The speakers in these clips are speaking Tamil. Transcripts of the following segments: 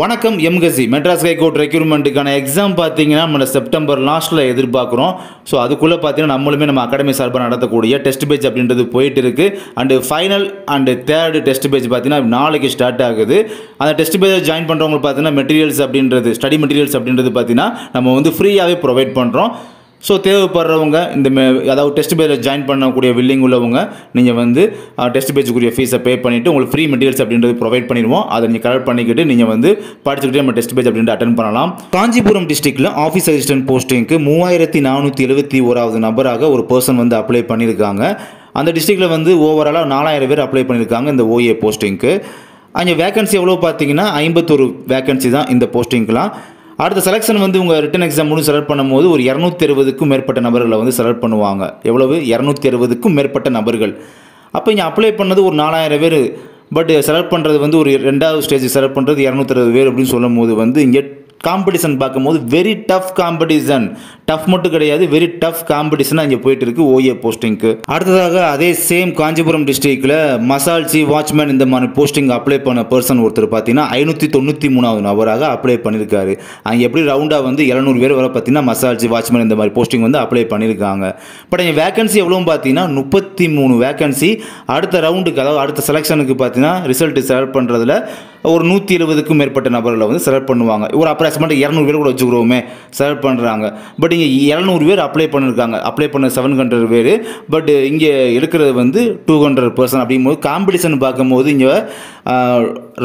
வணக்கம் எம்கசி மெட்ராஸ் ஹைகோர்ட் ரெக்ரூட்மெண்ட்டுக்கான எக்ஸாம் பார்த்தீங்கன்னா நம்ம செப்டம்பர் லாஸ்ட்டில் எதிர்பார்க்குறோம். ஸோ அதுக்குள்ளே பார்த்தீங்கன்னா நம்மளுமே நம்ம அகாடமி சார்பாக நடத்தக்கூடிய டெஸ்ட் பேஜ் அப்படின்றது போயிட்டு இருக்குது. And final and third test page பார்த்தீங்கன்னா நாளைக்கு ஸ்டார்ட் ஆகுது. அந்த டெஸ்ட் பேஜை ஜாயின் பண்ணுறவங்களுக்கு பார்த்தீங்கன்னா மெட்டீரியல்ஸ் அப்படின்றது ஸ்டடி மெட்டீரியல்ஸ் அப்படின்றது பார்த்தீங்கன்னா நம்ம வந்து ஃப்ரீயாகவே ப்ரொவைட் பண்ணுறோம். ஸோ தேவைப்படுறவங்க அதாவது டெஸ்ட் பேஜில் ஜாயின் பண்ணக்கூடிய வில்லிங் உள்ளவங்க நீங்கள் வந்து டெஸ்ட் பேஜுக்குரிய ஃபீஸை பே பண்ணிவிட்டு உங்களுக்கு ஃப்ரீ மெட்டீரியல்ஸ் அப்படின்றது ப்ரொவைட் பண்ணிடுவோம். அதை நீங்கள் கலெக்ட் பண்ணிக்கிட்டு நீங்கள் வந்து படிச்சுக்கிட்டே நம்ம டெஸ்ட் பேஜ் அப்படின்ட்டு அட்டன் பண்ணலாம். காஞ்சிபுரம் டிஸ்ட்ரிக்ட்டில் ஆஃபீஸ் அசிஸ்டன்ட் போஸ்டிங்க்கு 3471 நபராக ஒரு பர்சன் வந்து அப்ளை பண்ணியிருக்காங்க. அந்த டிஸ்ட்ரிக்ட்டில் வந்து ஓவராலாக 4000 பேர் அப்ளை பண்ணியிருக்காங்க இந்த ஓஏ போஸ்டிங்க்கு. அங்கே வேகன்சி எவ்வளோ பார்த்தீங்கன்னா 51 வேகன்சி தான் இந்த போஸ்டிங்க்கெலாம். அடுத்த செலெக்ஷன் வந்து உங்கள் ரிட்டன் எக்ஸாம் முடிஞ்சு செலக்ட் பண்ணும்போது ஒரு 260க்கும் மேற்பட்ட நபர்களை வந்து செலக்ட் பண்ணுவாங்க. எவ்வளவு 260க்கும் மேற்பட்ட நபர்கள். அப்போ இங்கே அப்ளை பண்ணது ஒரு 4000 பேர். பட் செலக்ட் பண்ணுறது வந்து ஒரு 2வது ஸ்டேஜ் செலக்ட் பண்ணுறது 260 பேர் அப்படின்னு சொல்லும் போது வந்து இங்கே காம்படிஷன் பார்க்கும்போது வெரி டஃப் காம்படிஷன். டஃப் மட்டும் கிடையாது, வெரி டஃப் காம்படிஷனாக இங்கே போயிட்டு இருக்கு ஓஏ போஸ்டிங்க்கு. அடுத்ததாக அதே சேம் காஞ்சிபுரம் டிஸ்ட்ரிக்டில் மசால்சி வாட்ச்மேன் இந்த மாதிரி போஸ்டிங் அப்ளை பண்ண பர்சன் ஒருத்தர் பார்த்தீங்கன்னா 593வது நபராக அப்ளை பண்ணியிருக்காரு. அங்கே எப்படி ரவுண்டாக வந்து 700 பேர் வர பார்த்தீங்கன்னா மசால்சி வாட்ச்மேன் இந்த மாதிரி போஸ்டிங் வந்து அப்ளை பண்ணியிருக்காங்க. பட் இங்கே வேகன்சி எவ்வளோன்னு பார்த்தீங்கன்னா 33 வேகன்சி. அடுத்த ரவுண்டுக்கு அதாவது அடுத்த செலெக்ஷனுக்கு பார்த்தீங்கன்னா ரிசல்ட் செலக்ட் பண்ணுறதுல ஒரு 170க்கும் மேற்பட்ட நபர்களை வந்து செலக்ட் பண்ணுவாங்க. ஒரு அப்ராக்சிமேட்டாக 200 பேர் கூட வச்சுக்கிறோமே செலக்ட் பண்ணுறாங்க. பட் இங்கே 700 பேர் அப்ளை பண்ணியிருக்காங்க. அப்ளை பண்ண 700 பேர். பட் இங்கே இருக்கிறது வந்து 200 பர்சன். அப்படிங்கும்போது காம்படிஷன் பார்க்கும்போது இங்கே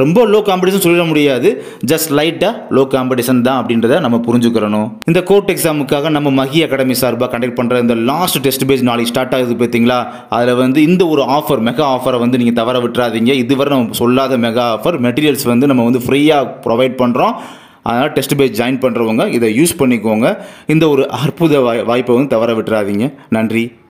ரொம்ப லோ காம்படிஷன் சொல்லிட முடியாது. ஜஸ்ட் லைட்டாக லோ காம்படிஷன் தான் அப்படின்றத நம்ம புரிஞ்சுக்கிறணும். இந்த கோர்ட் எக்ஸாமுக்காக நம்ம மகி அகாடமி சார்பாக கண்டக்ட் பண்ணுற இந்த லாஸ்ட் டெஸ்ட் பேஜ் நாளைக்கு ஸ்டார்ட் ஆகுது பார்த்தீங்களா. அதில் வந்து இந்த ஒரு ஆஃபர் மெகா ஆஃபரை வந்து நீங்கள் தவற விட்டுறாதீங்க. இதுவரை நம்ம சொல்லாத மெகா ஆஃபர். மெட்டீரியல்ஸ் வந்து நம்ம வந்து ஃப்ரீயாக ப்ரொவைட் பண்ணுறோம். அதனால் டெஸ்ட் பேஜ் ஜாயின் பண்ணுறவங்க இதை யூஸ் பண்ணிக்கோங்க. இந்த ஒரு அற்புத வாய்ப்பை வந்து தவற விட்டுறாதீங்க. நன்றி.